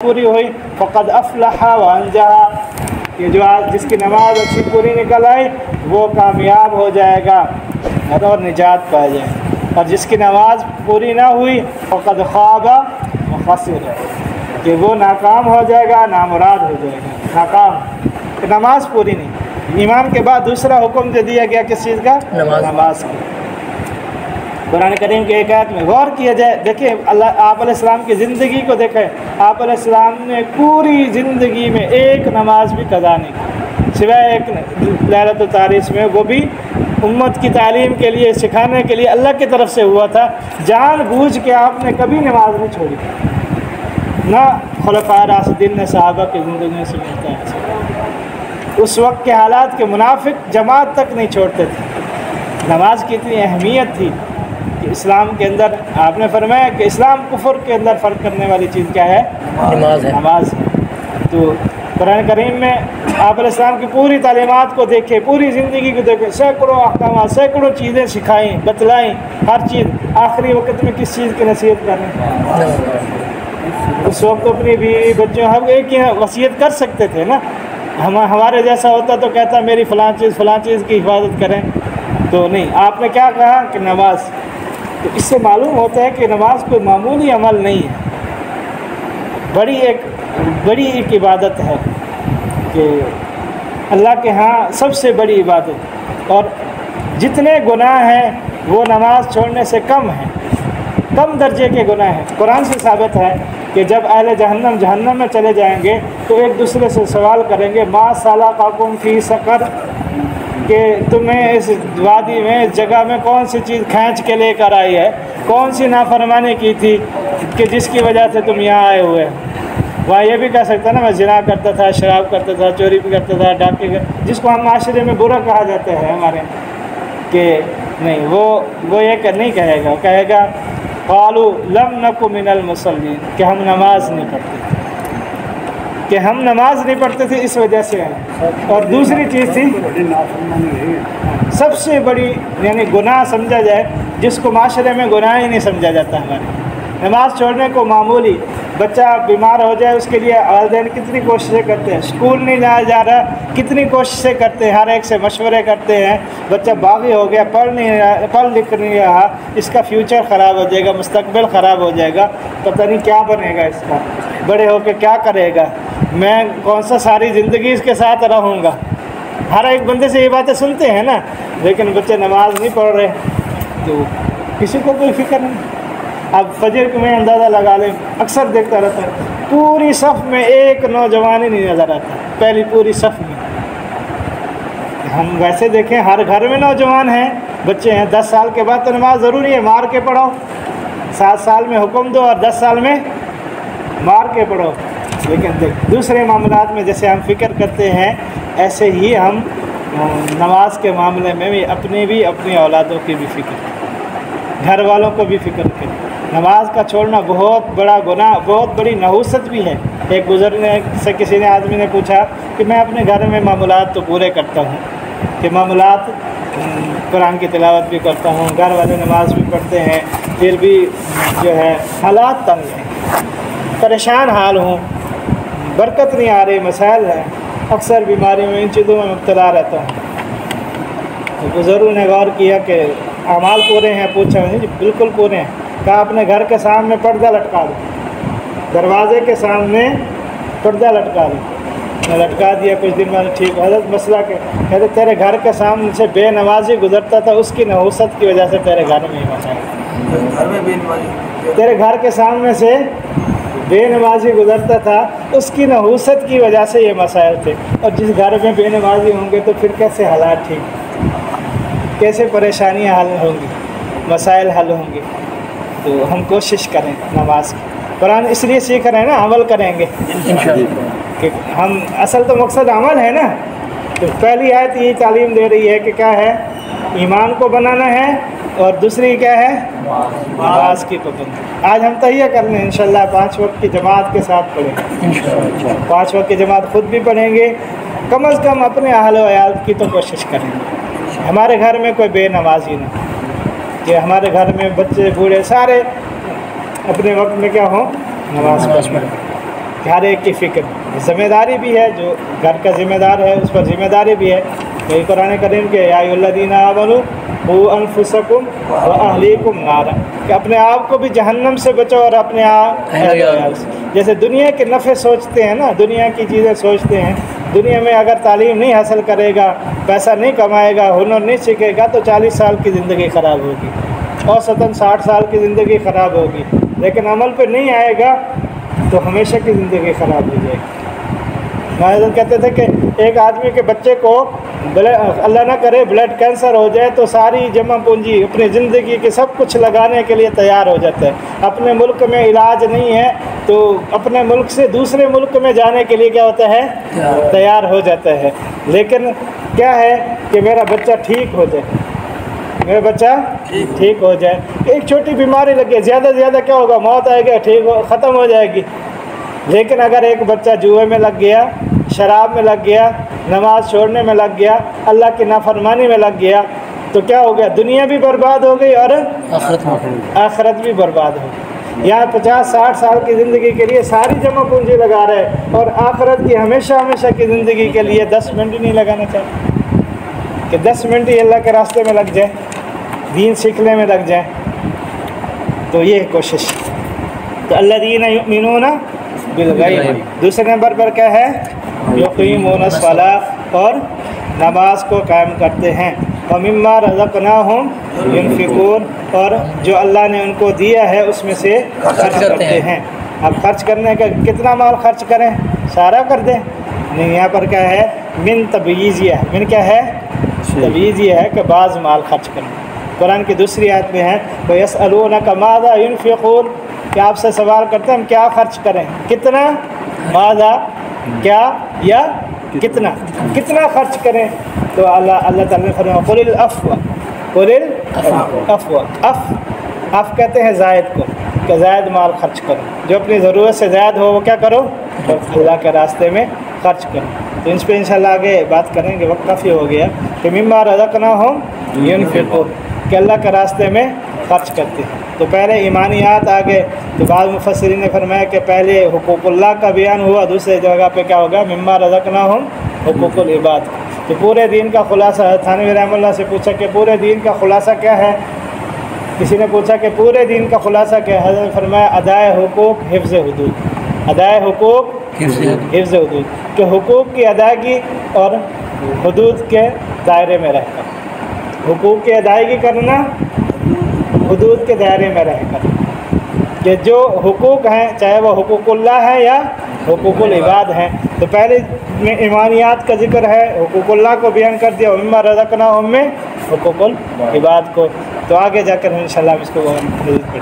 पूरी हुई फ़क़द अफ़लहा व अंजहा, कि जो आज जिसकी नमाज अच्छी पूरी निकल आई वो कामयाब हो जाएगा और निजात पा जाए, और जिसकी नमाज पूरी ना हुई फ़क़द ख़ाब व ख़सिर, कि वो नाकाम हो जाएगा, नामुराद हो जाएगा, नाकाम। नमाज पूरी नहीं। ईमान के बाद दूसरा हुक्म जो दिया गया किस चीज़ का? नमाज का। कुरान करीम के एक आयत में गौर किया जाए, देखिए अल्लाह आप अलैहिस्सलाम की ज़िंदगी को देखें। आप अलैहिस्सलाम ने पूरी ज़िंदगी में एक नमाज भी कज़ा नहीं की, सिवाय एक लैलतुल तारीस में, वो भी उम्मत की तालीम के लिए, सिखाने के लिए अल्लाह की तरफ से हुआ था। जानबूझ के आपने कभी नमाज नहीं छोड़ी, ना खुलफाए राशिदीन ने सहाबा की ज़िंदगी में से मिलता है। उस वक्त के हालात के मुनाफिक जमात तक नहीं छोड़ते थे। नमाज की इतनी अहमियत थी कि इस्लाम के अंदर आपने फरमाया कि इस्लाम कुफर के अंदर फ़र्क करने वाली चीज़ क्या है? नमाज है। नमाज है। तो कुरान करीम में आप अलैहिस्सलाम की पूरी तालीमात को देखें, पूरी ज़िंदगी को देखें, सैकड़ों अहकामात, सैकड़ों चीज़ें सिखाई, बतलाई, हर चीज़। आखिरी वक्त में किस चीज़ की नसीहत कर रहे हैं? उस वक्त तो अपनी बीवी बच्चों हम एक ही वसीयत कर सकते थे ना। हमारे जैसा होता तो कहता मेरी फ़लाँ चीज़ की हिफाजत करें, तो नहीं, आपने क्या कहा कि नमाज। तो इससे मालूम होता है कि नमाज कोई मामूली अमल नहीं है, बड़ी एक इबादत है कि अल्लाह के यहाँ सबसे बड़ी इबादत। और जितने गुनाह हैं वो नमाज छोड़ने से कम हैं, कम दर्जे के गुनाह हैं। कुरान से साबित है कि जब अहले जहन्नम में चले जाएंगे तो एक दूसरे से सवाल करेंगे, मा सलकाकुम फ़ी सक़र, कि तुम्हें इस वादी में, इस जगह में कौन सी चीज़ खींच के लेकर आई है, कौन सी नाफरमानी की थी कि जिसकी वजह से तुम यहाँ आए हुए हो। वह ये भी कह सकता ना, मैं ज़िना करता था, शराब करता था, चोरी भी करता था, डाके, जिसको हम माशरे में बुरा कहा जाता है हमारे, कि नहीं, वो ये नहीं कहेगा, कहेगा क़ालू लम नकु मिनल मुसल्लीन, कि हम नमाज नहीं पढ़ते थे, कि हम नमाज नहीं पढ़ते थे इस वजह से है। और दूसरी चीज़ थी सबसे बड़ी, यानी गुनाह समझा जाए जिसको माशरे में गुनाह ही नहीं समझा जाता हमारे, नमाज छोड़ने को मामूली। बच्चा बीमार हो जाए उसके लिए वालिदैन कितनी कोशिशें करते हैं, स्कूल नहीं जाया जा रहा, कितनी कोशिशें करते हैं, हर एक से मशवरे करते हैं। बच्चा बागी हो गया, पढ़ लिख नहीं रहा, इसका फ्यूचर ख़राब हो जाएगा, मुस्तकबिल ख़राब हो जाएगा, पता नहीं क्या बनेगा इसका, बड़े होकर क्या करेगा, मैं कौन सा सारी ज़िंदगी इसके साथ रहूँगा। हर एक बंदे से ये बातें सुनते हैं ना, लेकिन बच्चे नमाज नहीं पढ़ रहे तो किसी को कोई फिक्र नहीं। अब फजर में अंदाज़ा लगा लें, अक्सर देखता रहता है पूरी सफ़ में एक नौजवान ही नहीं नज़र आता, पहली पूरी सफ़ में। हम वैसे देखें हर घर में नौजवान हैं, बच्चे हैं। 10 साल के बाद तो नमाज ज़रूरी है, मार के पढ़ो। 7 साल में हुक्म दो और 10 साल में मार के पढ़ो। लेकिन देख दूसरे मामलात में जैसे हम फ़िक्र करते हैं, ऐसे ही हम नमाज के मामले में भी अपनी औलादों की भी फ़िक्र, घर वालों को भी फ़िक्र करें। नमाज का छोड़ना बहुत बड़ा गुनाह, बहुत बड़ी नहुसत भी है। एक गुज़रने से किसी ने आदमी ने पूछा कि मैं अपने घर में मामूलात तो पूरे करता हूँ, कि मामूलात कुरान की तिलावत भी करता हूँ, घर वाले नमाज भी पढ़ते हैं, फिर भी जो है हालात तंग हैं, परेशान हाल हूँ, बरकत नहीं आ रही, मसाइल है, अक्सर बीमारी में, इन चीज़ों में मुब्तला रहता हूँ। तो बुज़ुर्गों ने गौर किया कि अमाल पूरे हैं, पूछा नहीं जी बिल्कुल पूरे हैं। कहा अपने घर के सामने पर्दा लटका दो, दरवाजे के सामने पर्दा लटका दो। मैं लटका दिया, कुछ दिन बाद ठीक हजरत मसला के कहते तेरे घर के सामने से बेनमाजी गुजरता था, उसकी नहुसत की वजह से तेरे घर में ही मसाइल, तेरे घर के सामने से बेनमाजी गुजरता था, उसकी नहुसत की वजह से ये मसाइल थे। और जिस घर में बेनमाजी होंगे तो फिर कैसे हालात ठीक, कैसे परेशानियां हल होंगी, मसाइल हल होंगे। तो हम कोशिश करें नमाज की। कुरान इसलिए सीख रहे हैं ना, अमल करेंगे कि हम, असल तो मकसद अमल है ना। तो पहली आयत यही तालीम दे रही है कि क्या है, ईमान को बनाना है, और दूसरी क्या है, नमाज की पाबंदी। आज हम तैयार कर लें इंशाल्लाह 5 वक्त की जमात के साथ पढ़ेंगे, 5 वक्त की जमात खुद भी पढ़ेंगे, कम अज़ कम अपने अहल व अयाल की तो कोशिश करेंगे। हमारे घर में कोई बेनमाजी ना, कि हमारे घर में बच्चे बूढ़े सारे अपने वक्त में क्या हो, नमाज पढ़ें। कि हर एक की फ़िक्र, ज़िम्मेदारी भी है, जो घर का ज़िम्मेदार है उस पर ज़िम्मेदारी भी है। यही कुरान करीम के या अय्युहल्लज़ीना आमनू क़ू अनफुसकुम व अहलीकुम नारा, कि अपने आप को भी जहन्नम से बचाओ और अपने आप जैसे दुनिया के नफ़े सोचते हैं ना, दुनिया की चीज़ें सोचते हैं, दुनिया में अगर तालीम नहीं हासिल करेगा, पैसा नहीं कमाएगा, हुनर नहीं सीखेगा तो 40 साल की ज़िंदगी ख़राब होगी, औसतन 60 साल की ज़िंदगी ख़राब होगी। लेकिन अमल पे नहीं आएगा तो हमेशा की ज़िंदगी ख़राब हो जाएगी। महाराज कहते थे कि एक आदमी के बच्चे को अल्लाह ना करे ब्लड कैंसर हो जाए तो सारी जमा पूंजी अपनी ज़िंदगी के सब कुछ लगाने के लिए तैयार हो जाता है। अपने मुल्क में इलाज नहीं है तो अपने मुल्क से दूसरे मुल्क में जाने के लिए क्या होता है, तैयार हो जाता है। लेकिन क्या है कि मेरा बच्चा ठीक हो जाए, मेरा बच्चा ठीक हो जाए। एक छोटी बीमारी लगे, ज़्यादा से ज़्यादा क्या होगा, मौत आएगी, ठीक हो ख़त्म हो जाएगी। लेकिन अगर एक बच्चा जुए में लग गया, शराब में लग गया, नमाज़ छोड़ने में लग गया, अल्लाह की नाफरमानी में लग गया तो क्या हो गया, दुनिया भी बर्बाद हो गई और आखिरत भी बर्बाद हो गई। यहाँ 50-60 साल की ज़िंदगी के लिए सारी जमा पूंजी लगा रहे और आखिरत की हमेशा हमेशा की ज़िंदगी के लिए 10 मिनट ही नहीं लगाना चाहिए कि 10 मिनट ही अल्लाह के रास्ते में लग जाए, दीन सीखने में लग जाए। तो ये कोशिश। तो अल्लज़ीना युमिनूना बिल गैब, दूसरे नंबर पर क्या है, युक़ीमूना सलाह, और नमाज को कायम करते हैं। व मिम्मा रज़क़नाहुम युनफ़िक़ून, और जो अल्लाह ने उनको दिया है उसमें से खर्च करते हैं। अब खर्च करने का कितना माल खर्च करें, सारा कर दें? नहीं, यहाँ पर क्या है, मिन तबयीज़िया, मिन क्या है, तबयीज़िया है कि बाज़ माल खर्च करें। कुरान की दूसरी आयत में है व यसअलूनका माज़ा युनफ़िक़ून, कि आपसे सवाल करते हैं हम क्या खर्च करें, कितना, माज़ा क्या, या कितना, कितना खर्च करें। तो अल्लाह ताला ने फरमाया कुलिल अफ़्व, कुलिल अफ़्व, अफ़ कहते हैं ज़ायद को, कि ज़ायद माल खर्च करो, जो अपनी ज़रूरत से ज़्यादा हो वो क्या करो, अल्लाह के रास्ते में खर्च करो। तो इन पर इंशाल्लाह आगे बात करेंगे, वक्त काफ़ी हो गया। कि मिम्मा रज़क़नाहुम युनफ़िक़ून, कि अल्लाह के रास्ते में खर्च करते हैं। तो पहले ईमानियात आ गए, तो बाद मुफ़स्सिरीन ने फरमाया कि पहले हुकूकुल्लाह का बयान हुआ, दूसरे जगह पे क्या होगा, मिम्मा रज़क़नाहुम हुकूकुल इबाद। तो पूरे दीन का खुलासा, थानवी रहमतुल्लाह से पूछा कि पूरे दीन का खुलासा क्या है, किसी ने पूछा कि पूरे दीन का खुलासा क्या है, हज़रत फरमाया अदाए हुकूक हिफ्ज़ हुदूद, अदाए हुकूक हिफ्ज़ हुदूद, कि हुकूक की अदायगी और हुदूद के दायरे में रहकर, हुकूक की अदायगी करना हुदूद के दायरे में रहकर, कि जो हुकूक हैं चाहे वो हुकूकुल्लाह है या हुकूकुल इबाद हैं। तो पहले में ईमानियात का जिक्र है, हुकूकुल्लाह को बयान कर दिया, मिम्मा रज़क़नाहुम में हुकूकुल इबाद को। तो आगे जाकर इंशाल्लाह इसको पढ़ेंगे।